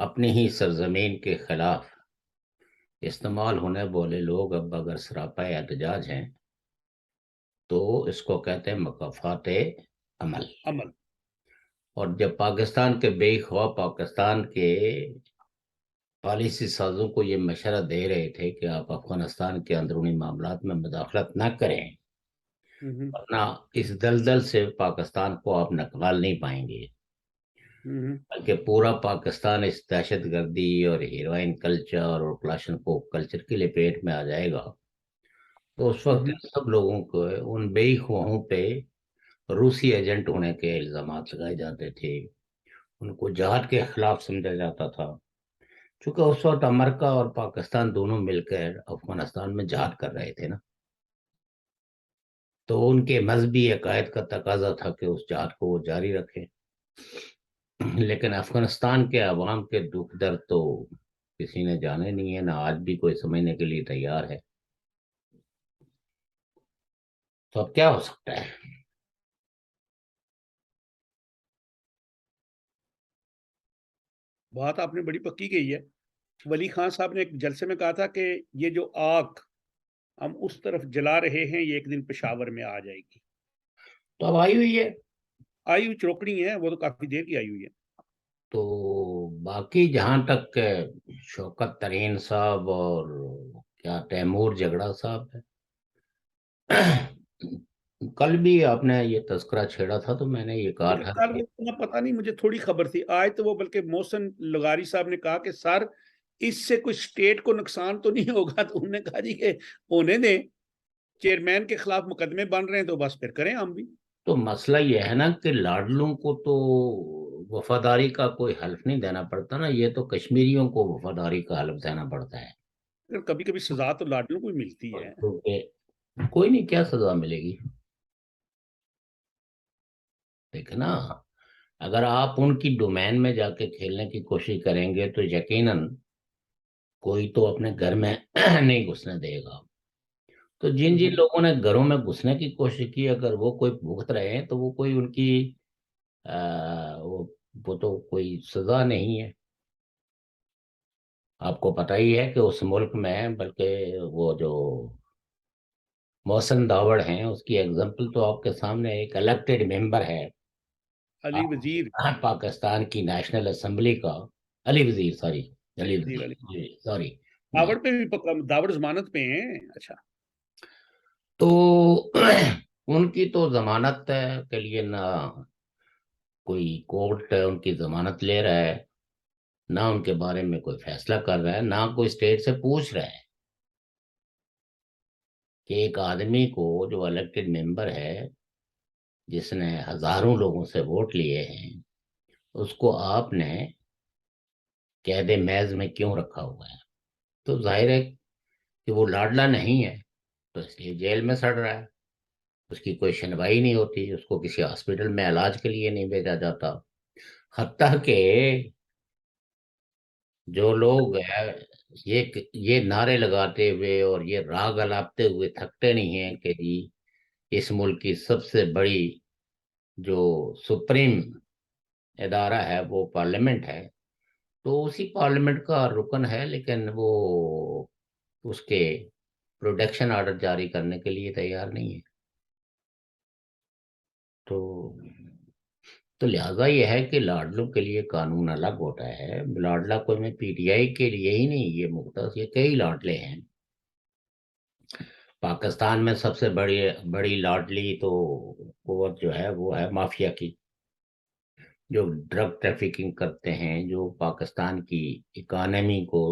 اپنی ہی سرزمین کے خلاف استعمال ہونے والے لوگ اب اگر سراپا احتجاج ہیں تو اس کو کہتے ہیں مکافات عمل. عمل. اور جب پاکستان کے بے خواہ پاکستان کے پالیسی سازوں کو یہ مشورہ دے رہے تھے کہ آپ افغانستان کے اندرونی معاملات میں مداخلت نہ کریں ہوں ورنہ اس دلدل سے پاکستان کو آپ نکال نہیں پائیں گے، ہوں بلکہ پورا پاکستان اس دہشت گردی اور ہیروئن کلچر اور کلاشن کو کلچر کی لپیٹ میں آ جائے گا. تو اس وقت ہوں سب لوگوں کو ان بے خواہوں پہ روسی ایجنٹ ہونے کے الزامات لگائے جاتے تھے، ان کو جہاد کے خلاف سمجھا جاتا تھا، چونکہ اس وقت امریکہ اور پاکستان دونوں مل کر افغانستان میں جہاد کر رہے تھے نا، تو ان کے مذہبی عقائد کا تقاضا تھا کہ اس جہاد کو وہ جاری رکھیں. لیکن افغانستان کے عوام کے دکھ درد تو کسی نے جانے نہیں ہے، نہ آج بھی کوئی سمجھنے کے لیے تیار ہے. تو اب کیا ہو سکتا ہے؟ بات آپ نے بڑی پکی کہی ہے. ولی خان صاحب نے ایک جلسے میں کہا تھا کہ یہ جو آگ ہم اس طرف جلا رہے ہیں یہ ایک دن پشاور میں آ جائے گی. تو اب آئی ہوئی ہے. آئی ہوئی چروکنی ہے، وہ تو کافی دیر کی آئی ہوئی ہے. تو باقی جہاں تک شوکت ترین صاحب اور کیا تیمور جگڑا صاحب ہے، کل بھی آپ نے یہ تذکرہ چھیڑا تھا تو میں نے یہ کہا تھا کل کہ وہ اتنا پتہ نہیں، مجھے تھوڑی خبر تھی. آج تو وہ بلکہ محسن لغاری صاحب نے کہا کہ سر اس سے کوئی اسٹیٹ کو نقصان تو نہیں ہوگا. تو انہوں نے کہا جی کہ ہونے دیں، چیئرمین کے خلاف مقدمے بن رہے ہیں تو بس پھر کریں ہم بھی. تو مسئلہ یہ ہے نا کہ لاڈلوں کو تو وفاداری کا کوئی حلف نہیں دینا پڑتا نا، یہ تو کشمیریوں کو وفاداری کا حلف دینا پڑتا ہے. کبھی کبھی سزا تو لاڈلوں کو بھی ملتی ہے. کیونکہ کوئی نہیں، کیا سزا ملے گی؟ دیکھنا، اگر آپ ان کی ڈومین میں جا کے کھیلنے کی کوشش کریں گے تو یقیناً کوئی تو اپنے گھر میں نہیں گھسنے دے گا. تو جن جن لوگوں نے گھروں میں گھسنے کی کوشش کی، اگر وہ کوئی بھگت رہے ہیں تو وہ کوئی ان کی وہ تو کوئی سزا نہیں ہے. آپ کو پتہ ہی ہے کہ اس ملک میں بلکہ وہ جو محسن داوڑ ہیں اس کی ایگزامپل تو آپ کے سامنے ایک الیکٹڈ ممبر ہے علی وزیر. پاکستان کی نیشنل اسمبلی کا. علی وزیر، سوری، علی وزیر علی وزیر، سوری. داوڑ پہ بھی داوڑ ضمانت پہ ہیں. اچھا. تو ان کی تو ضمانت کے لیے نہ کوئی کورٹ ان کی ضمانت لے رہا ہے، نہ ان کے بارے میں کوئی فیصلہ کر رہا ہے، نہ کوئی اسٹیٹ سے پوچھ رہا ہے کہ ایک آدمی کو جو الیکٹڈ ممبر ہے جس نے ہزاروں لوگوں سے ووٹ لیے ہیں اس کو آپ نے قید محض میں کیوں رکھا ہوا ہے؟ تو ظاہر ہے کہ وہ لاڈلا نہیں ہے تو اس لیے جیل میں سڑ رہا ہے. اس کی کوئی سنوائی نہیں ہوتی، اس کو کسی ہاسپٹل میں علاج کے لیے نہیں بھیجا جاتا. حتیٰ کہ جو لوگ یہ نعرے لگاتے ہوئے اور یہ راگ الاپتے ہوئے تھکتے نہیں ہیں کہ جی اس ملک کی سب سے بڑی جو سپریم ادارہ ہے وہ پارلیمنٹ ہے، تو اسی پارلیمنٹ کا رکن ہے لیکن وہ اس کے پروڈکشن آرڈر جاری کرنے کے لیے تیار نہیں ہے. تو لہٰذا یہ ہے کہ لاڈلوں کے لیے قانون الگ ہوتا ہے. لاڈلا کوئی میں پی ٹی آئی کے لیے ہی نہیں، یہ مختص یہ کئی لاڈلے ہیں. پاکستان میں سب سے بڑی لاڈلی تو قوت جو ہے وہ ہے مافیا کی، جو ڈرگ ٹریفکنگ کرتے ہیں، جو پاکستان کی اکانومی کو،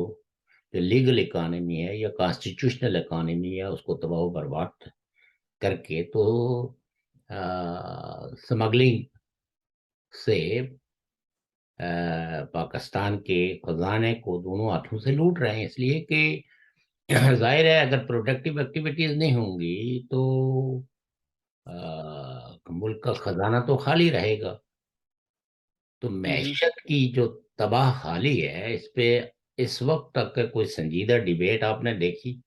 جو لیگل اکانومی ہے یا کانسٹیٹیوشنل اکانومی ہے، اس کو تباہ و برباد کر کے تو سمگلنگ سے پاکستان کے خزانے کو دونوں ہاتھوں سے لوٹ رہے ہیں. اس لیے کہ ظاہر ہے اگر پروڈکٹیو ایکٹیویٹیز نہیں ہوں گی تو ملک کا خزانہ تو خالی رہے گا. تو معیشت کی جو تباہ حالی ہے اس پہ اس وقت تک کوئی سنجیدہ ڈیبیٹ آپ نے دیکھی؟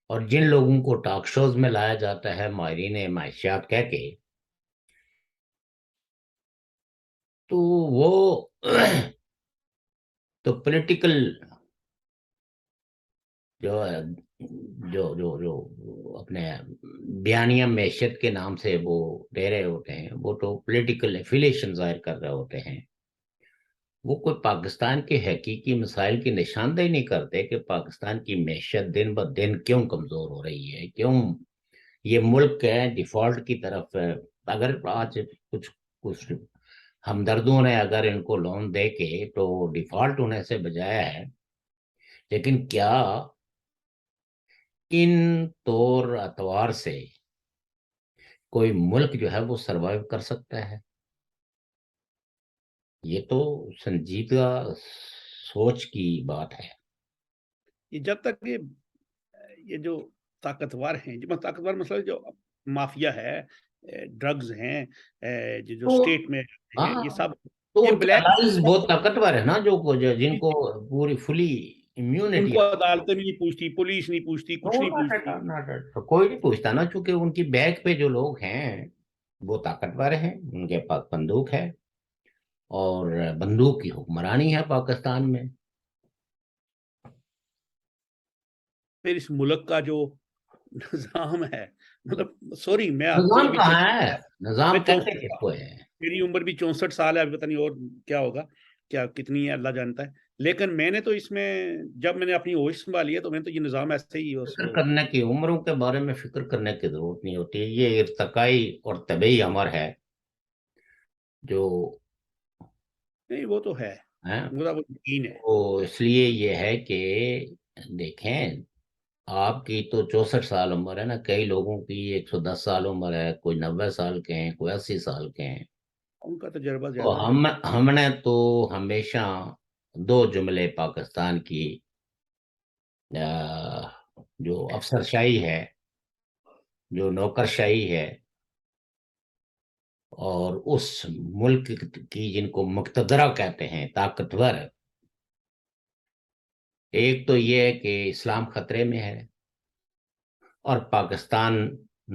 اور جن لوگوں کو ٹاک شوز میں لایا جاتا ہے ماہرین معیشت کہہ کے، تو وہ تو پولیٹیکل جو جو اپنے بیانیہ معیشت کے نام سے وہ دے رہے ہوتے ہیں، وہ تو پولیٹیکل ایفیلیشن ظاہر کر رہے ہوتے ہیں. وہ کوئی پاکستان کے حقیقی مسائل کی نشاندہی نہیں کرتے کہ پاکستان کی معیشت دن بہ دن کیوں کمزور ہو رہی ہے، کیوں یہ ملک ہے ڈیفالٹ کی طرف ہے. اگر آج کچھ ہمدردوں نے اگر ان کو لون دے کے تو ڈیفالٹ ہونے سے بجایا ہے، لیکن کیا ان طور اتوار سے کوئی ملک جو ہے وہ سروائیو کر سکتا ہے؟ یہ تو سنجیدہ سوچ کی بات ہے. یہ جب تک یہ جو طاقتور ہیں، جو طاقتور مسئلہ جو مافیا ہے، ڈرگز ہیں، جو اسٹیٹ میں ہیں، یہ سب تو یہ ان کے بلیک الائز بہت طاقتور ہے نا، جن کو پوری فلی ان امیونٹی. کو عدالتیں نہیں پوچھتی، پولیس نہیں پوچھتی، کچھ نہیں پوچھتی. کوئی نہیں پوچھتا نا، چونکہ ان کی بیک پہ جو لوگ ہیں وہ طاقتور ہیں، ان کے پاس بندوق ہے اور بندوق کی حکمرانی ہے پاکستان میں. پھر اس ملک کا جو نظام ہے، مطلب سوری میں آپ سے نظام ابھی کہاں ہے؟ نظام میں کہتے 64 کس کو ہے؟ میری عمر بھی 64 سال ہے، ابھی پتہ نہیں اور کیا ہوگا، کیا کتنی ہے اللہ جانتا ہے. لیکن میں نے تو اس میں جب میں نے اپنی ہوش سنبھالی ہے تو میں نے تو یہ نظام ایسے ہی اس فکر کرنے کی عمروں کے بارے میں فکر کرنے کی ضرورت نہیں ہوتی. یہ ارتقائی اور طبعی امر ہے جو نہیں، وہ تو ہے، ہے. وہ یقین ہے. تو اس لیے یہ ہے کہ دیکھیں، آپ کی تو 64 سال عمر ہے نا، کئی لوگوں کی 110 سال عمر ہے، کوئی 90 سال کے ہیں، کوئی 80 سال کے ہیں. ان کا تجربہ تو زیادہ ہے. ہم نے تو ہمیشہ دو جملے پاکستان کی جو افسرشاہی ہے، جو نوکرشاہی ہے، اور اس ملک کی جن کو مقتدرہ کہتے ہیں، طاقتور، ایک تو یہ ہے کہ اسلام خطرے میں ہے اور پاکستان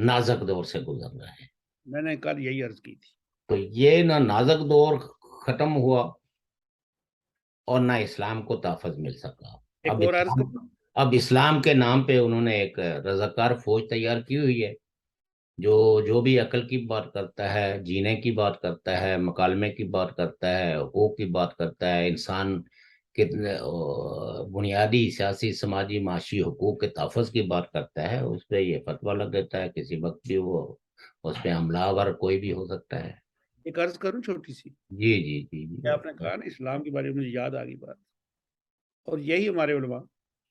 نازک دور سے گزر رہا ہے. میں نے کل یہی عرض کی تھی. تو یہ نہ نازک دور ختم ہوا اور نہ اسلام کو تحفظ مل سکا. ایک اور عرض کروں. اب اسلام کے نام پہ انہوں نے ایک رضاکار فوج تیار کی ہوئی ہے، جو بھی عقل کی بات کرتا ہے، جینے کی بات کرتا ہے، مکالمے کی بات کرتا ہے، حقوق کی بات کرتا ہے، انسان کتنے بنیادی سیاسی سماجی معاشی حقوق کے تحفظ کی بات کرتا ہے، اس پہ یہ فتویٰ لگ دیتا ہے. کسی وقت بھی وہ اس پہ حملہ آور کوئی بھی ہو سکتا ہے. ایک عرض کروں چھوٹی سی. جی جی جی کہ جی. آپ نے کہا نا اسلام کے بارے میں، مجھے یاد آ گئی بات. اور یہی ہمارے علماء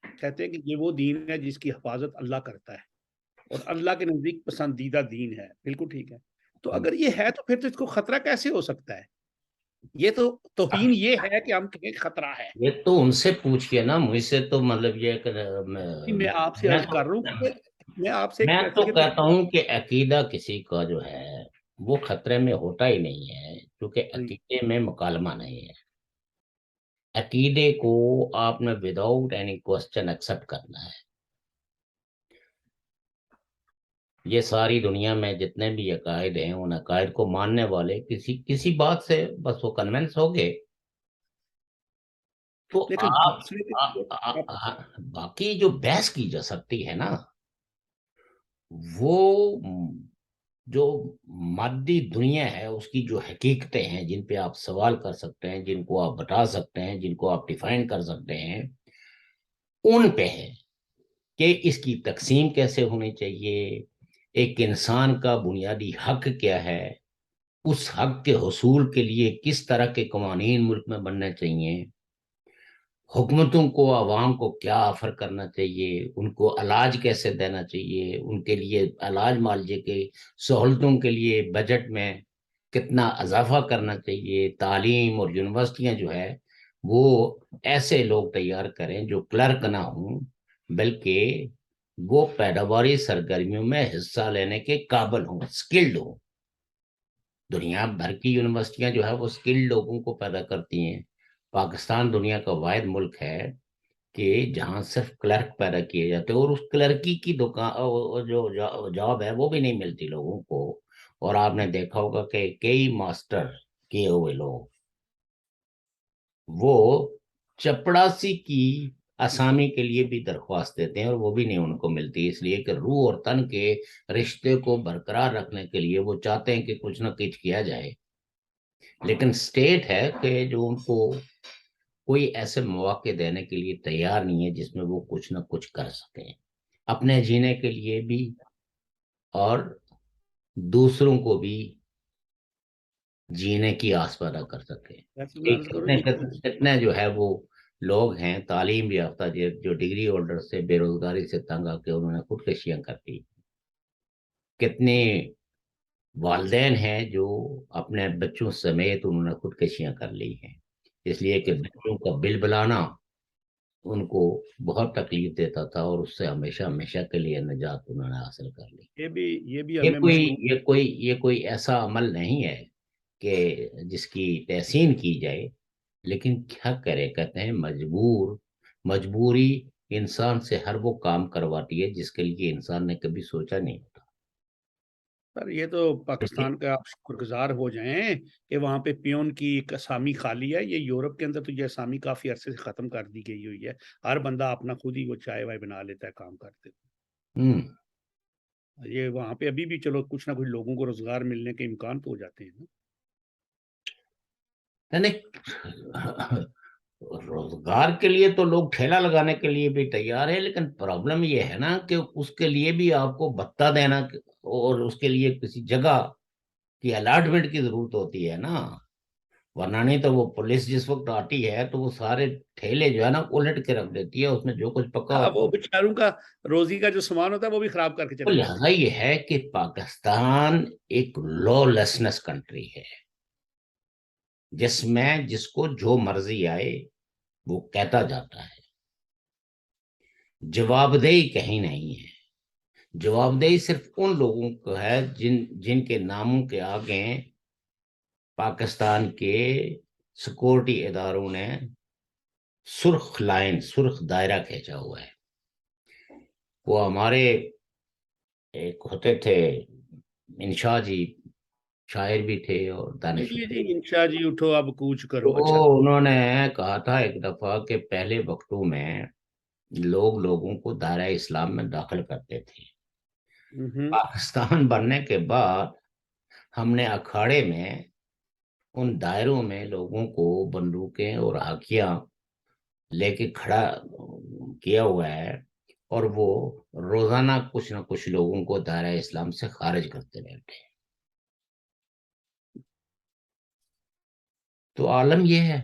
کہتے ہیں کہ یہ وہ دین ہے جس کی حفاظت اللہ کرتا ہے اور اللہ کے نزدیک پسندیدہ دین ہے. بالکل ٹھیک ہے. تو اگر یہ ہے تو پھر تو اس کو خطرہ کیسے ہو سکتا ہے؟ یہ تو توہین یہ ہے کہ ہم کہیں خطرہ ہے. یہ تو ان سے پوچھئے نا، مجھ سے تو مطلب یہ کہ میں آپ سے عرض کر رہا ہوں کہ میں آپ سے ایک میں تو ویکتیگت کہتا ہوں کہ عقیدہ کسی کا جو ہے وہ خطرے میں ہوتا ہی نہیں ہے، کیونکہ عقیدے میں مکالمہ نہیں ہے. عقیدے کو آپ نے وداؤٹ اینی کوسچن ایکسپٹ کرنا ہے. یہ ساری دنیا میں جتنے بھی عقائد ہیں، ان عقائد کو ماننے والے کسی بات سے بس وہ کنونس ہو گئے تو لیکن باقی جو بحث کی جا سکتی ہے نا، وہ جو مادی دنیا ہے اس کی جو حقیقتیں ہیں، جن پہ آپ سوال کر سکتے ہیں، جن کو آپ بتا سکتے ہیں، جن کو آپ ڈیفائن کر سکتے ہیں، ان پہ ہے کہ اس کی تقسیم کیسے ہونی چاہیے، ایک انسان کا بنیادی حق کیا ہے، اس حق کے حصول کے لیے کس طرح کے قوانین ملک میں بننے چاہیے، حکومتوں کو عوام کو کیا آفر کرنا چاہیے، ان کو علاج کیسے دینا چاہیے، ان کے لیے علاج معالجے کے سہولتوں کے لیے بجٹ میں کتنا اضافہ کرنا چاہیے. تعلیم اور یونیورسٹیاں جو ہے وہ ایسے لوگ تیار کریں جو کلرک نہ ہوں بلکہ وہ پیداواری سرگرمیوں میں حصہ لینے کے قابل ہوں، سکلڈ ہوں. دنیا بھر کی یونیورسٹیاں جو ہے وہ سکلڈ لوگوں کو پیدا کرتی ہیں. پاکستان دنیا کا واحد ملک ہے کہ جہاں صرف کلرک پیدا کیے جاتے ہیں، اور اس کلرکی کی دکان جو جاب ہے وہ بھی نہیں ملتی لوگوں کو. اور آپ نے دیکھا ہوگا کہ کئی ماسٹر کیے ہوئے لوگ وہ چپڑاسی کی اسامی کے لیے بھی درخواست دیتے ہیں اور وہ بھی نہیں ان کو ملتی، اس لیے کہ روح اور تن کے رشتے کو برقرار رکھنے کے لیے وہ چاہتے ہیں کہ کچھ نہ کچھ کیا جائے، لیکن اسٹیٹ ہے کہ جو ان کو کوئی ایسے مواقع دینے کے لیے تیار نہیں ہے جس میں وہ کچھ نہ کچھ کر سکیں اپنے جینے کے لیے بھی اور دوسروں کو بھی جینے کی آس پیدا کر سکے۔ ویسے میں عرض کروں یہ کتنے جو ہے وہ لوگ ہیں تعلیم یافتہ جو ڈگری ہولڈر سے بے روزگاری سے تنگ آ کے انہوں نے خودکشیاں کر دی، کتنے والدین ہیں جو اپنے بچوں سمیت انہوں نے خودکشیاں کر لی ہیں، اس لیے کہ بچوں کا بل بلانا ان کو بہت تکلیف دیتا تھا اور اس سے ہمیشہ ہمیشہ کے لیے نجات انہوں نے حاصل کر لی۔ یہ بھی ہمیں مصنوع یہ کوئی ایسا عمل نہیں ہے کہ جس کی تحسین کی جائے، لیکن کیا کرے، کہتے ہیں مجبوری انسان سے ہر وہ کام کرواتی ہے جس کے لیے انسان نے کبھی سوچا نہیں ہوتا۔ سر یہ تو پاکستان کا آپ شکر گزار ہو جائیں کہ وہاں پہ پیون کی ایک اسامی خالی ہے، یہ یورپ کے اندر تو یہ اسامی کافی عرصے سے ختم کر دی گئی ہوئی ہے، ہر بندہ اپنا خود ہی وہ چائے وائے بنا لیتا ہے کام کرتے یہ وہاں پہ ابھی بھی چلو کچھ نہ کچھ لوگوں کو روزگار ملنے کے امکان تو ہو جاتے ہیں نا۔ یعنی روزگار کے لیے تو لوگ ٹھیلا لگانے کے لیے بھی تیار ہے، لیکن پرابلم یہ ہے نا کہ اس کے لیے بھی آپ کو بھتہ دینا اور اس کے لیے کسی جگہ کی الاٹمنٹ کی ضرورت ہوتی ہے نا، ورنہ نہیں تو وہ پولیس جس وقت آتی ہے تو وہ سارے ٹھیلے جو ہے نا الٹ کے رکھ دیتی ہے، اس میں جو کچھ پکا ہوتا وہ بیچاروں کا روزی کا جو سامان ہوتا ہے وہ بھی خراب کر کے ہے۔ چلے جاتے لہذا یہ ہے کہ پاکستان ایک لا لیسنس کنٹری ہے، جس میں جس کو جو مرضی آئے وہ کہتا جاتا ہے، جواب دہی کہیں نہیں ہے۔ جواب دہی صرف ان لوگوں کو ہے جن کے ناموں کے آگے پاکستان کے سیکورٹی اداروں نے سرخ دائرہ کھینچا ہوا ہے۔ وہ ہمارے ایک ہوتے تھے انشاء جی، شاعر بھی تھے اور ہیں۔ دانشور، جی انشاء جی اٹھو اب کوچ تو کرو، اچھا۔ انہوں نے کہا تھا ایک دفعہ کہ پہلے وقتوں میں لوگوں کو دائرہ اسلام میں داخل کرتے تھے، پاکستان بننے کے بعد ہم نے اکھاڑے میں ان دائروں میں لوگوں کو بندوقیں اور ہاکیاں لے کے کھڑا کیا ہوا ہے، اور وہ روزانہ کچھ نہ کچھ لوگوں کو دائرہ اسلام سے خارج کرتے رہتے ہیں۔ تو عالم یہ ہے،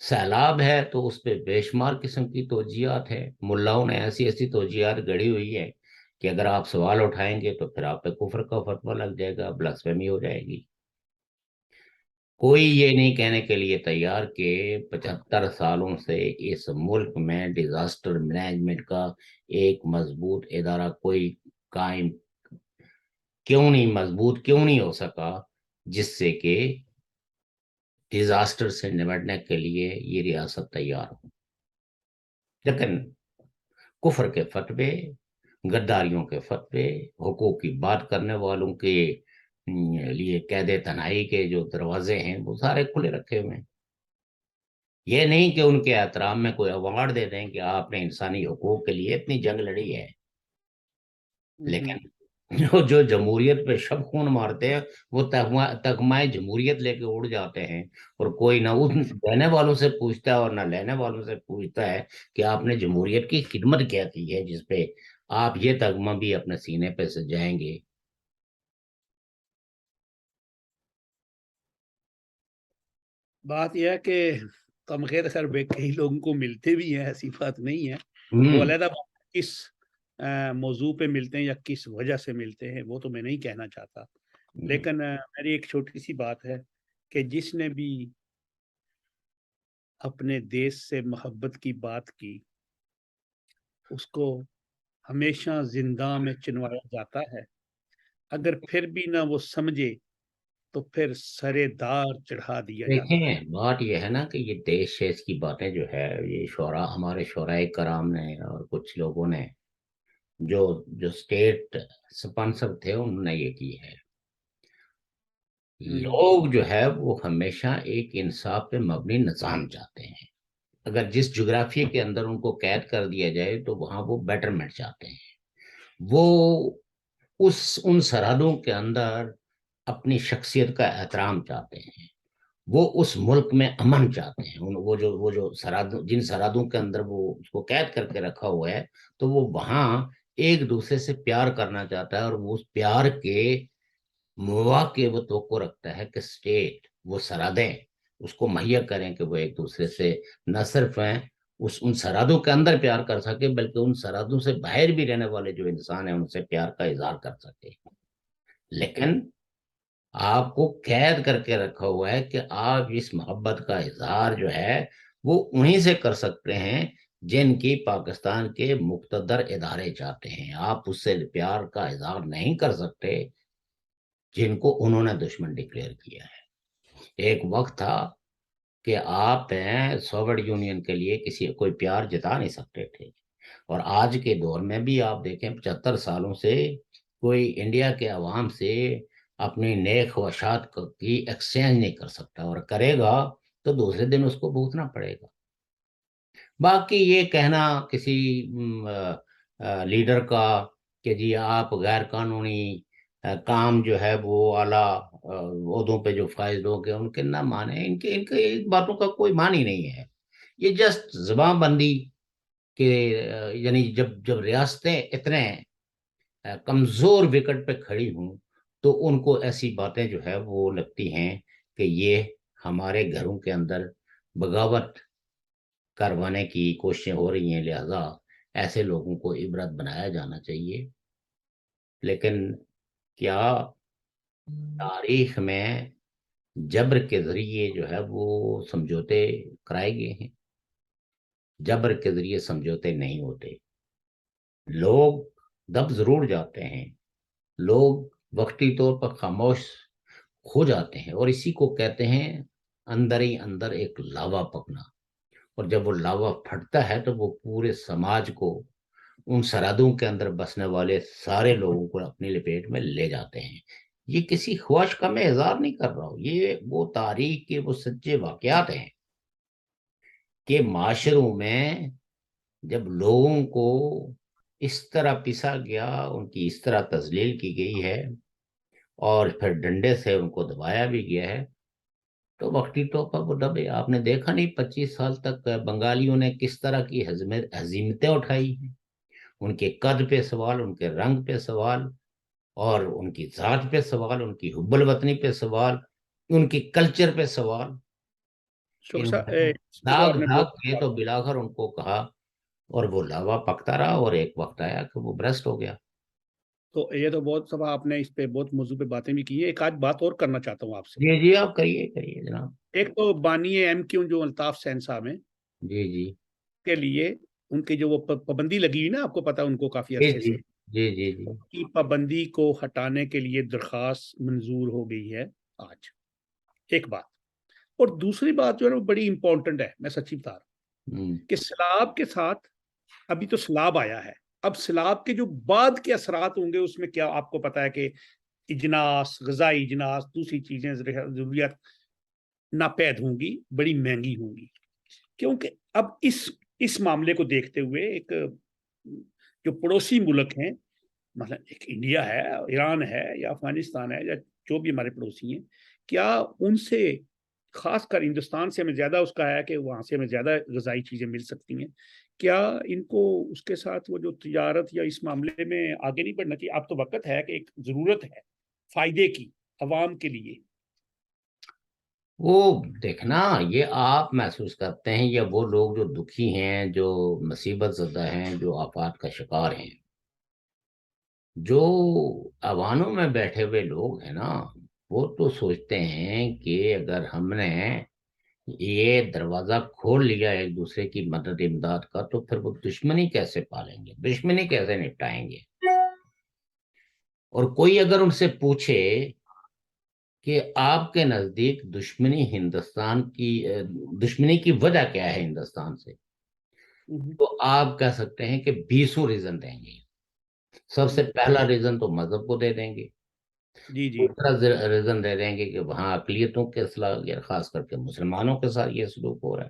سیلاب ہے تو اس پہ بے شمار قسم کی توجیہات ہے، ملاؤں نے ایسی توجیہات گڑی ہوئی ہے کہ اگر آپ سوال اٹھائیں گے تو پھر آپ پہ کفر کا فتویٰ لگ جائے گا، بلاسفیمی ہو جائے گی۔ کوئی یہ نہیں کہنے کے لیے تیار کہ 75 سالوں سے اس ملک میں ڈیزاسٹر مینجمنٹ کا ایک مضبوط ادارہ کوئی قائم مضبوط کیوں نہیں ہو سکا جس سے کہ ڈیزاسٹر سے نمٹنے کے لیے یہ ریاست تیار ہو۔ لیکن کفر کے فتوے، غداریوں کے فتوے، حقوق کی بات کرنے والوں کے لیے قید تنہائی کے جو دروازے ہیں وہ سارے کھلے رکھے ہوئے ہیں۔ یہ نہیں کہ ان کے احترام میں کوئی ایوارڈ دے دیں کہ آپ نے انسانی حقوق کے لیے اتنی جنگ لڑی ہے، لیکن جو جمہوریت پہ شب خون مارتے ہیں وہ تغمہ جمہوریت لے کے اڑ جاتے ہیں، اور کوئی نہ ان دینے والوں سے پوچھتا ہے اور نہ لینے والوں سے پوچھتا ہے کہ آپ نے جمہوریت کی خدمت کیا کی ہے جس پہ آپ یہ تغمہ بھی اپنے سینے پہ سجائیں گے۔ بات یہ ہے کہ تمغے خیر کئی لوگوں کو ملتے بھی ہیں، ایسی بات نہیں ہے، وہ علیحدہ کس موضوع پہ ملتے ہیں یا کس وجہ سے ملتے ہیں وہ تو میں نہیں کہنا چاہتا، لیکن میری ایک چھوٹی سی بات ہے کہ جس نے بھی اپنے دیش سے محبت کی بات کی اس کو ہمیشہ زندہ میں چنوایا جاتا ہے، اگر پھر بھی نہ وہ سمجھے تو پھر سرے دار چڑھا دیا جاتا ہے۔ دیکھیں بات یہ ہے نا کہ یہ دیش شیش کی باتیں جو ہے یہ ہمارے شعراء کرام نے اور کچھ لوگوں نے جو اسٹیٹ اسپانسر تھے انہوں نے یہ کی ہے۔ لوگ جو ہے وہ ہمیشہ ایک انصاف پہ مبنی نظام چاہتے ہیں، اگر جس جغرافیے کے اندر ان کو قید کر دیا جائے تو وہاں وہ بیٹرمنٹ چاہتے ہیں، وہ ان سرحدوں کے اندر اپنی شخصیت کا احترام چاہتے ہیں، وہ اس ملک میں امن چاہتے ہیں، وہ جو جن سرحدوں کے اندر وہ اس کو قید کر کے رکھا ہوا ہے، تو وہ وہاں ایک دوسرے سے پیار کرنا چاہتا ہے، اور وہ اس پیار کے مواقع وہ توقع رکھتا ہے کہ اسٹیٹ، وہ سرحدیں اس کو مہیا کریں کہ وہ ایک دوسرے سے نہ صرف ہیں ان سرحدوں کے اندر پیار کر سکے، بلکہ ان سرحدوں سے باہر بھی رہنے والے جو انسان ہیں ان سے پیار کا اظہار کر سکے۔ لیکن آپ کو قید کر کے رکھا ہوا ہے کہ آپ اس محبت کا اظہار جو ہے وہ انہی سے کر سکتے ہیں جن کی پاکستان کے مقتدر ادارے چاہتے ہیں، آپ اس سے پیار کا اظہار نہیں کر سکتے جن کو انہوں نے دشمن ڈکلیئر کیا ہے۔ ایک وقت تھا کہ آپ سوویت یونین کے لیے کوئی پیار جتا نہیں سکتے تھے، اور آج کے دور میں بھی آپ دیکھیں 75 سالوں سے کوئی انڈیا کے عوام سے اپنی نیک خواہشات کی ایکسچینج نہیں کر سکتا، اور کرے گا تو دوسرے دن اس کو بھگتنا پڑے گا۔ باقی یہ کہنا کسی لیڈر کا کہ جی آپ غیر قانونی کام جو ہے وہ اعلیٰ عہدوں پہ جو فائز لوگ ہیں ان کے نہ مانے، ان کے باتوں کا کوئی معنی نہیں ہے، یہ جسٹ زبان بندی کہ یعنی جب ریاستیں اتنے کمزور وکٹ پہ کھڑی ہوں تو ان کو ایسی باتیں جو ہے وہ لگتی ہیں کہ یہ ہمارے گھروں کے اندر بغاوت کروانے کی کوششیں ہو رہی ہیں، لہذا ایسے لوگوں کو عبرت بنایا جانا چاہیے۔ لیکن کیا تاریخ میں جبر کے ذریعے جو ہے وہ سمجھوتے کرائے گئے ہیں؟ جبر کے ذریعے سمجھوتے نہیں ہوتے، لوگ دب ضرور جاتے ہیں، لوگ وقتی طور پر خاموش ہو جاتے ہیں، اور اسی کو کہتے ہیں اندر ہی اندر ایک لاوا پکنا، اور جب وہ لاوا پھٹتا ہے تو وہ پورے سماج کو، ان سرحدوں کے اندر بسنے والے سارے لوگوں کو اپنی لپیٹ میں لے جاتے ہیں۔ یہ کسی خواہش کا میں اظہار نہیں کر رہا ہوں، یہ وہ تاریخ کے وہ سچے واقعات ہیں کہ معاشروں میں جب لوگوں کو اس طرح پیسا گیا، ان کی اس طرح تذلیل کی گئی ہے، اور پھر ڈنڈے سے ان کو دبایا بھی گیا ہے، تو وقتی طور پر وہ دبے۔ آپ نے دیکھا نہیں 25 سال تک بنگالیوں نے کس طرح کی ہزیمتیں اٹھائی ہیں، ان کے قد پہ سوال، ان کے رنگ پہ سوال، اور ان کی ذات پہ سوال، ان کی حب الوطنی پہ سوال، ان کی کلچر پہ سوال، شوکر انہوں صاحب نے یہ تو داغ آپ نے داغ بہت کے تو بلاخر ان کو کہا، اور وہ لاوا پکتا رہا، اور ایک وقت آیا کہ وہ برسٹ ہو گیا۔ بہت سب آپ نے اس پہ بہت موضوع پہ باتیں بھی کی ہیں، ایک آج بات اور کرنا چاہتا ہوں آپ سے۔ جی جی، آپ کریے جناب۔ ایک تو بانی ایم کیو جو الطاف حسین صاحب ہیں جی جی کے لیے ان کی جو وہ پابندی لگی ہوئی نا، آپ کو پتا ان کو کافی جی عرصے جی سے جی جی جی کی پابندی کو ہٹانے کے لیے درخواست منظور ہو گئی ہے آج، ایک بات۔ اور دوسری بات جو ہے وہ بڑی امپورٹنٹ ہے، میں سچی بتا رہا ہوں، ہوں کہ سیلاب کے ساتھ ابھی تو سیلاب آیا ہے، اب سیلاب کے جو بعد کے اثرات ہوں گے اس میں کیا آپ کو پتا ہے کہ اجناس، غذائی اجناس، دوسری چیزیں ضروریات ناپید ہوں گی، بڑی مہنگی ہوں گی، کیونکہ اب اس معاملے کو دیکھتے ہوئے ایک جو پڑوسی ملک ہیں، مثلا ایک انڈیا ہے، ایران ہے، یا افغانستان ہے، یا جو بھی ہمارے پڑوسی ہیں، کیا ان سے خاص کر ہندوستان سے ہمیں زیادہ اس کا ہے کہ وہاں سے ہمیں زیادہ غذائی چیزیں مل سکتی ہیں، کیا ان کو اس کے ساتھ وہ جو تجارت یا اس معاملے میں آگے نہیں بڑھنا چاہیے؟ اب تو وقت ہے کہ ایک ضرورت ہے فائدے کی عوام کے لیے۔ وہ دیکھنا یہ آپ محسوس کرتے ہیں، یا وہ لوگ جو دکھی ہیں، جو مصیبت زدہ ہیں، جو آفات کا شکار ہیں، جو ایوانوں میں بیٹھے ہوئے لوگ ہیں نا، وہ تو سوچتے ہیں کہ اگر ہم نے یہ دروازہ کھول لیا ایک دوسرے کی مدد امداد کا، تو پھر وہ دشمنی کیسے پالیں گے، دشمنی کیسے نپٹائیں گے؟ اور کوئی اگر ان سے پوچھے کہ آپ کے نزدیک دشمنی کی وجہ کیا ہے ہندوستان سے، تو آپ کہہ سکتے ہیں کہ 20 ریزن دیں گے۔ سب سے پہلا ریزن تو مذہب کو دے دیں گے، جی جی دوسرا ریزن دے دیں گے کہ وہاں اقلیتوں کے خاص کر کے مسلمانوں کے ساتھ یہ سلوک ہو رہا ہے،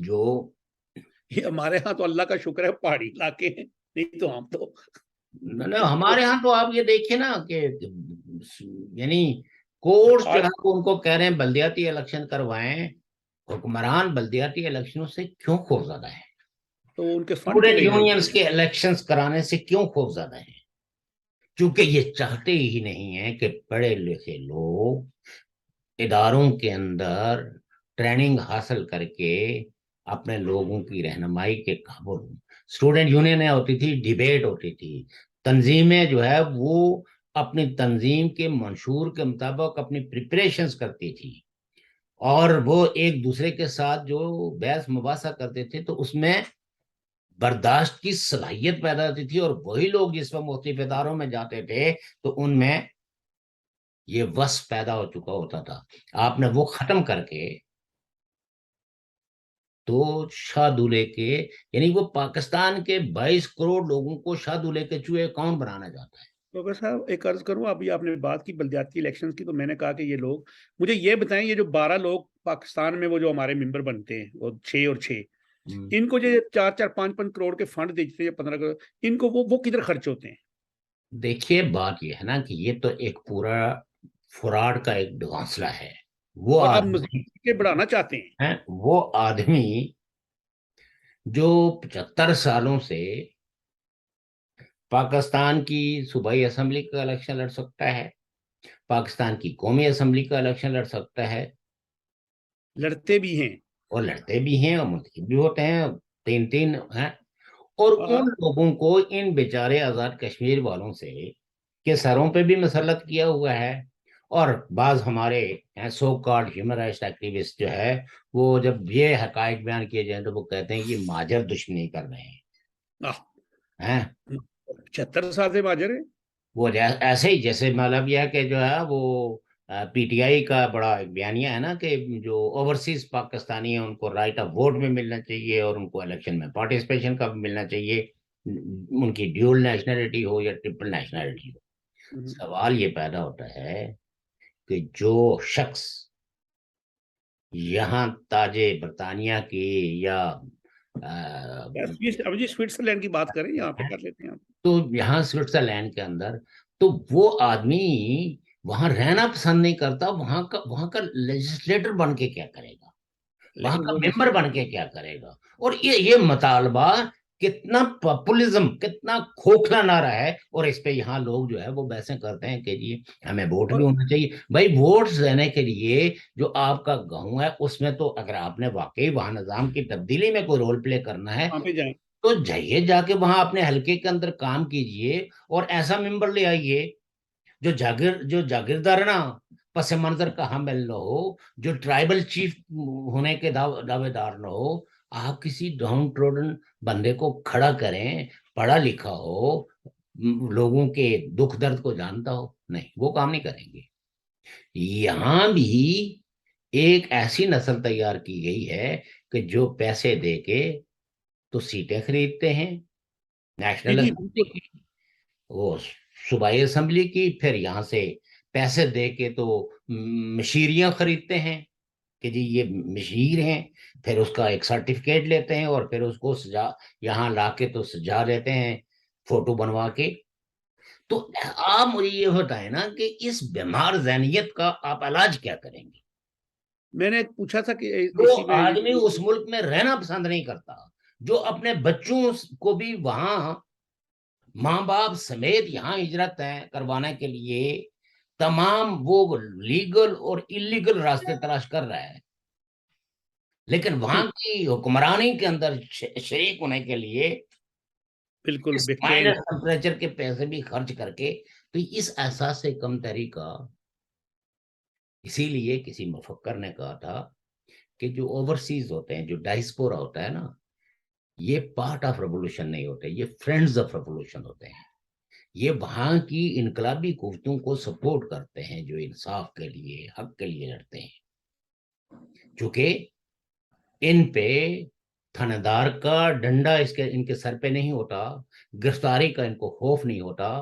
جو یہ ہمارے ہاں تو اللہ کا شکر ہے پہاڑی علاقے ہیں, نہیں تو ہم تو ہمارے ہاں تو آپ یہ دیکھیں نا کہ یعنی کورس جو ہے وہ ان کو کہہ رہے ہیں بلدیاتی الیکشن کروائیں. حکمران بلدیاتی الیکشنوں سے کیوں خوف زدہ ہے؟ تو ان کے فنڈ اسٹوڈنٹ چلے جائیں یونینز گے. کے الیکشنز کرانے سے کیوں خوف زدہ ہیں؟ کیونکہ یہ چاہتے ہی نہیں ہیں کہ پڑھے لکھے لوگ اداروں کے اندر ٹریننگ حاصل کر کے اپنے لوگوں کی رہنمائی کے قابل ہوں. اسٹوڈنٹ یونینیں ہوتی تھی, ڈیبیٹ ہوتی تھی, تنظیمیں جو ہے وہ اپنی تنظیم کے منشور کے مطابق اپنی پریپریشنز کرتی تھی, اور وہ ایک دوسرے کے ساتھ جو بحث مباحثہ کرتے تھے تو اس میں برداشت کی صلاحیت پیدا ہوتی تھی, اور وہی لوگ جس میں مختلف اداروں میں جاتے تھے تو ان میں یہ وصف پیدا ہو چکا ہوتا تھا. آپ نے وہ ختم کر کے تو شاہ دولے کے یعنی وہ پاکستان کے 22 کروڑ لوگوں کو شاہ دولے کے چوہے کون بنانا چاہتا ہے؟ ڈاکٹر صاحب ایک عرض کروں, ابھی آپ نے بات کی بلدیاتی الیکشنز کی, تو میں نے کہا کہ یہ لوگ مجھے یہ بتائیں, یہ جو 12 لوگ پاکستان میں وہ جو ہمارے ممبر بنتے ہیں وہ 6 اور 6, ان کو جو 4-4 5-5 کروڑ کے فنڈ دیتے ہیں, 15 کروڑ, ان کو وہ کدھر خرچ ہوتے ہیں؟ دیکھیے بات یہ ہے نا کہ یہ تو ایک پورا فراڈ کا ایک ڈھونسلہ ہے. وہ اور اب آدمی مزید بڑھانا چاہتے ہیں. وہ آدمی جو 75 سالوں سے پاکستان کی صوبائی اسمبلی کا الیکشن لڑ سکتا ہے, پاکستان کی قومی اسمبلی کا الیکشن لڑ سکتا ہے, لڑتے بھی ہیں اور لڑتے بھی ہیں اور منتخب بھی ہوتے ہیں, 3 ہیں, اور ہاں, ان لوگوں کو ان بیچارے آزاد کشمیر والوں سے کے سروں پہ بھی مسلط کیا ہوا ہے. اور بعض ہمارے سو کارڈ ہیومن رائٹس ایکٹیوسٹ جو ہے وہ جب یہ حقائق بیان کیے جائیں تو وہ کہتے ہیں کہ ماجر دشمنی کر رہے ہیں. 76 سال سے ماجر ہے. وہ ایسے ہی جیسے مطلب یہ کہ جو ہے وہ پی ٹی آئی کا بڑا بیانیہ ہے نا کہ جو اوورسیز پاکستانی ہیں ان کو رائٹ آف ووٹ میں ملنا چاہیے, اور ان کو الیکشن میں پارٹیسپیشن کا بھی ملنا چاہیے, ان کی ڈیول نیشنلٹی ہو یا ٹرپل نیشنلٹی ہو. سوال یہ پیدا ہوتا ہے کہ جو شخص یہاں تاج برطانیہ کی یا اب جی سوئٹزرلینڈ کی بات کریں, یہاں پہ کر لیتے ہیں. تو یہاں سوئٹزرلینڈ کے اندر تو وہ آدمی وہاں رہنا پسند نہیں کرتا, وہاں کا لیجسلیٹر بن کے کیا کرے گا, وہاں لیکن کا وہ ممبر بن کے کیا کرے گا. اور یہ مطالبہ کتنا پاپولزم, کتنا کھوکھلا نعرہ ہے, اور اس پہ یہاں لوگ جو ہے وہ بحثیں کرتے ہیں کہ جی ہمیں ووٹ بھی ہونا چاہیے. بھائی ووٹ دینے کے لیے جو آپ کا گاؤں ہے اس میں تو اگر آپ نے واقعی وہاں نظام کی تبدیلی میں کوئی رول پلے کرنا ہے وہاں پہ جائیں. تو جائیے جا کے وہاں اپنے حلقے کے اندر کام کیجئے, اور ایسا ممبر لے آئیے جو جاگیردارانہ پس منظر کا حامل نہ ہو, جو ٹرائبل چیف ہونے کے دعوے دار نہ ہو. آپ کسی ڈاؤن ٹروڈن بندے کو کھڑا کریں, پڑھا لکھا ہو, لوگوں کے دکھ درد کو جانتا ہو. نہیں, وہ کام نہیں کریں گے. یہاں بھی ایک ایسی نسل تیار کی گئی ہے کہ جو پیسے دے کے تو سیٹیں خریدتے ہیں, جی نیشنل جی اسمبلی بالکل. کی, وہ صوبائی اسمبلی کی, پھر یہاں سے پیسے دے کے تو مشیریاں خریدتے ہیں کہ جی یہ مشیر ہیں, پھر اس کا ایک سرٹیفکیٹ لیتے ہیں اور پھر اس کو یہاں لا کے تو سجا لیتے ہیں فوٹو بنوا کے. تو آپ مجھے یہ بتائیں نا کہ اس بیمار ذہنیت کا آپ علاج کیا کریں گے؟ میں نے پوچھا تھا کہ جو اسی میں آدمی اس ملک میں رہنا پسند نہیں کرتا, جو اپنے بچوں کو بھی وہاں ماں باپ سمیت یہاں ہجرت کروانے کے لیے تمام وہ لیگل اور انلیگل راستے تلاش کر رہا ہے, لیکن وہاں کی حکمرانی کے اندر شریک ہونے کے لیے بالکل اس بے چین. مائنس ٹمپریچر کے پیسے بھی خرچ کر کے, تو اس احساس سے کم تری کا. اسی لیے کسی مفکر نے کہا تھا کہ جو اوورسیز ہوتے ہیں, جو ڈائسپورا ہوتا ہے نا, یہ پارٹ آف ریولوشن نہیں ہوتے, یہ فرینڈز آف ریولوشن ہوتے ہیں. یہ وہاں کی انقلابی قوتوں کو سپورٹ کرتے ہیں جو انصاف کے لیے, حق کے لیے لڑتے ہیں. چونکہ ان پہ تھاندار کا ڈنڈا ان کے سر پہ نہیں ہوتا, گرفتاری کا ان کو خوف نہیں ہوتا,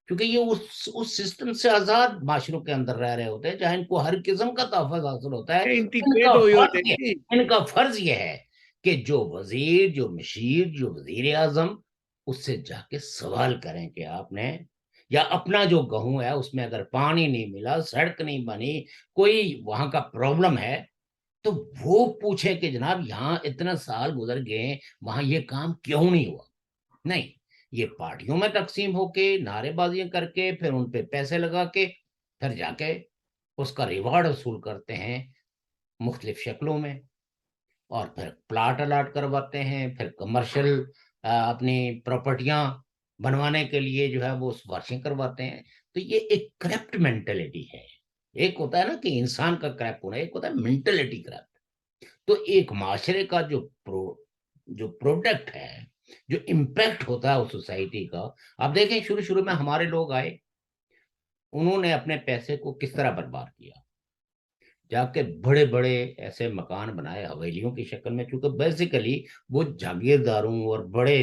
کیونکہ یہ اس سسٹم سے آزاد معاشروں کے اندر رہ رہے ہوتے ہیں جہاں ان کو ہر قسم کا تحفظ حاصل ہوتا ہے. انٹیگریٹ ہوئے ہوتے ہیں. ان کا فرض یہ ہے کہ جو وزیر، جو مشیر، جو وزیر اعظم، اس سے جا کے سوال کریں کہ آپ نے، یا اپنا جو گہوں ہے اس میں اگر پانی نہیں ملا، سڑک نہیں بنی، کوئی وہاں کا پرابلم ہے، تو وہ پوچھے کہ جناب یہاں اتنا سال گزر گئے، وہاں یہ کام کیوں نہیں ہوا؟ نہیں، یہ پارٹیوں میں تقسیم ہو کے، نعرے بازیاں کر کے، پھر ان پہ پیسے لگا کے، پھر جا کے اس کا ریوارڈ وصول کرتے ہیں مختلف شکلوں میں، اور پھر پلاٹ الاٹ کرواتے ہیں، پھر کمرشل اپنی پراپرٹیاں بنوانے کے لیے جو ہے وہ سفارشیں کرواتے ہیں۔ تو یہ ایک کرپٹ مینٹلٹی ہے۔ ایک ہوتا ہے نا کہ انسان کا کریپ ہونا، ایک ہوتا ہے مینٹلٹی کریپ۔ تو ایک معاشرے کا جو پروڈکٹ ہے، جو امپیکٹ ہوتا ہے اس سوسائٹی کا، آپ دیکھیں شروع میں ہمارے لوگ آئے، انہوں نے اپنے پیسے کو کس طرح برباد کیا، جا کے بڑے بڑے ایسے مکان بنائے حویلیوں کی شکل میں، کیونکہ بیسیکلی وہ جاگیرداروں اور بڑے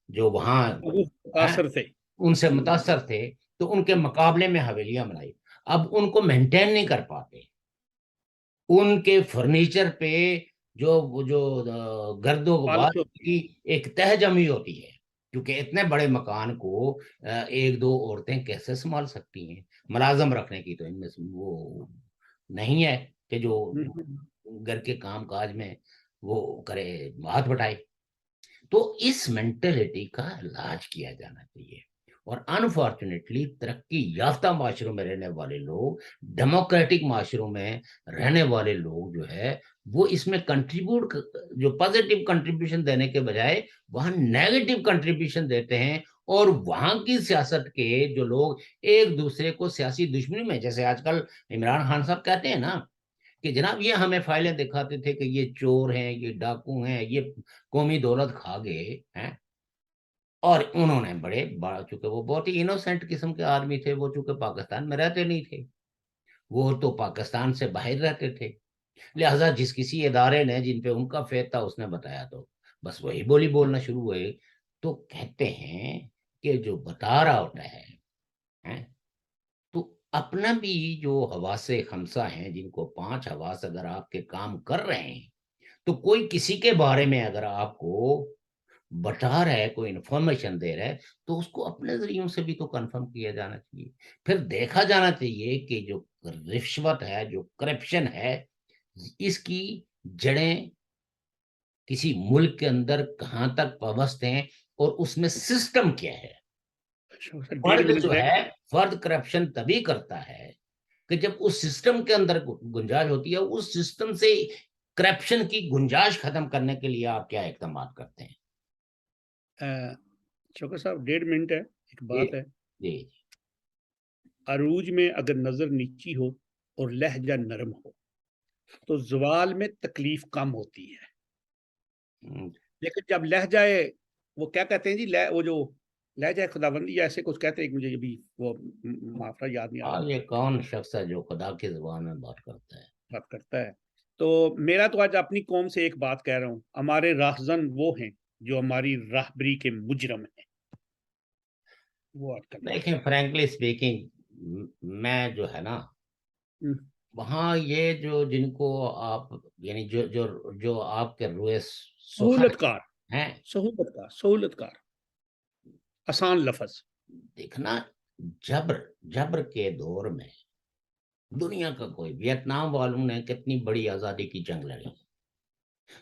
جو وہاں وہ متاثر تھے۔ ان سے متاثر تھے، تو ان کے مقابلے میں حویلیاں بنائی۔ اب ان کو مینٹین نہیں کر پاتے، ان کے فرنیچر پہ جو گرد و غبار کی ایک تہ جمی ہوتی ہے، کیونکہ اتنے بڑے مکان کو ایک دو عورتیں کیسے سنبھال سکتی ہیں؟ ملازم رکھنے کی تو ان میں وہ نہیں ہے کہ جو گھر کے کام کاج میں وہ کرے، ہاتھ بٹائے۔ تو اس مینٹلٹی کا علاج کیا جانا چاہیے، اور انفارچونیٹلی ترقی یافتہ معاشروں میں رہنے والے لوگ، ڈیموکریٹک معاشروں میں رہنے والے لوگ جو ہے وہ اس میں کنٹریبیوٹ، جو پازیٹیو کنٹریبیوشن دینے کے بجائے وہاں نیگیٹو کنٹریبیوشن دیتے ہیں، اور وہاں کی سیاست کے جو لوگ ایک دوسرے کو سیاسی دشمنی میں، جیسے آج کل عمران خان صاحب کہتے ہیں نا کہ جناب یہ ہمیں فائلیں دکھاتے تھے کہ یہ چور ہیں، یہ ڈاکو ہیں، یہ قومی دولت کھا گئے ہیں، اور انہوں نے چونکہ وہ بہت ہی انوسینٹ قسم کے آدمی تھے، وہ چونکہ پاکستان میں رہتے نہیں تھے، وہ تو پاکستان سے باہر رہتے تھے، لہذا جس کسی ادارے نے جن پہ ان کا فیض تھا اس نے بتایا تو بس وہی بولی بولنا شروع ہوئے۔ تو کہتے ہیں کہ جو بتا رہا ہوتا ہے تو اپنا بھی جو حواس خمسہ ہیں، جن کو 5 حواس اگر آپ کے کام کر رہے ہیں، تو کوئی کسی کے بارے میں اگر آپ کو بتا رہا ہے، کوئی انفارمیشن دے رہا ہے، تو اس کو اپنے ذریعوں سے بھی تو کنفرم کیا جانا چاہیے۔ پھر دیکھا جانا چاہیے کہ جو رشوت ہے، جو کرپشن ہے، اس کی جڑیں کسی ملک کے اندر کہاں تک پابست ہیں، اور اس میں سسٹم کیا ہے۔ فرد جو ہے، فرد کرپشن تبھی کرتا ہے کہ جب اس سسٹم کے اندر گنجائش ہوتی ہے۔ اس سسٹم سے کرپشن کی گنجائش ختم کرنے کے لیے آپ کیا اقدامات کرتے ہیں؟ شوکت صاحب 1.5 منٹ ہے، ایک بات ہے، جی عروج میں اگر نظر نیچی ہو اور لہجہ نرم ہو تو زوال میں تکلیف کم ہوتی ہے، لیکن جب لہجہ وہ کیا کہتے ہیں جی، وہ جو لہجہ خداوندی ایسے کچھ کہتے ہیں، مجھے ابھی وہ معافرہ یاد نہیں آ رہا، یہ کون شخص ہے جو خدا کی زبان میں بات کرتا ہے؟ بات کرتا ہے۔ تو میرا تو آج اپنی قوم سے ایک بات کہہ رہا ہوں، ہمارے راہزن وہ ہیں جو ہماری راہبری کے مجرم ہیں، وہ آج کل دیکھیں فرینکلی سپیکنگ، میں جو ہے نا وہاں یہ جو جن کو آپ یعنی جو آپ کے روئے سہولت کار، ہیں، سہولت کار آسان لفظ، دیکھنا جبر کے دور میں دنیا کا کوئی، ویتنام والوں نے کتنی بڑی آزادی کی جنگ لڑی،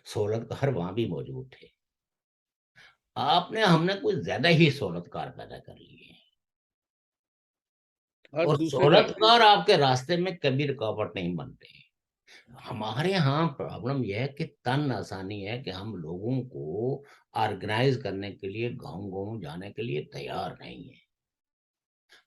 سہولت کار وہاں بھی موجود تھے۔ ہم نے کوئی زیادہ ہی سہولت کار پیدا کر لی ہے، اور سہولت کار آپ کے راستے میں کبھی رکاوٹ نہیں بنتے۔ ہمارے ہاں پرابلم یہ ہے کہ تن آسانی ہے کہ ہم لوگوں کو آرگنائز کرنے کے لیے گاؤں جانے کے لیے تیار نہیں ہے۔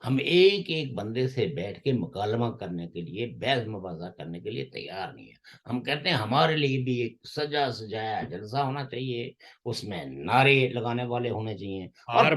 ہم ایک بندے سے بیٹھ کے مکالمہ کرنے کے لیے، بحث مباحثہ کرنے کے لیے تیار نہیں ہے۔ ہم کہتے ہیں ہمارے لیے بھی ایک سجایا جلسہ ہونا چاہیے، اس میں نعرے لگانے والے ہونے چاہیے، اور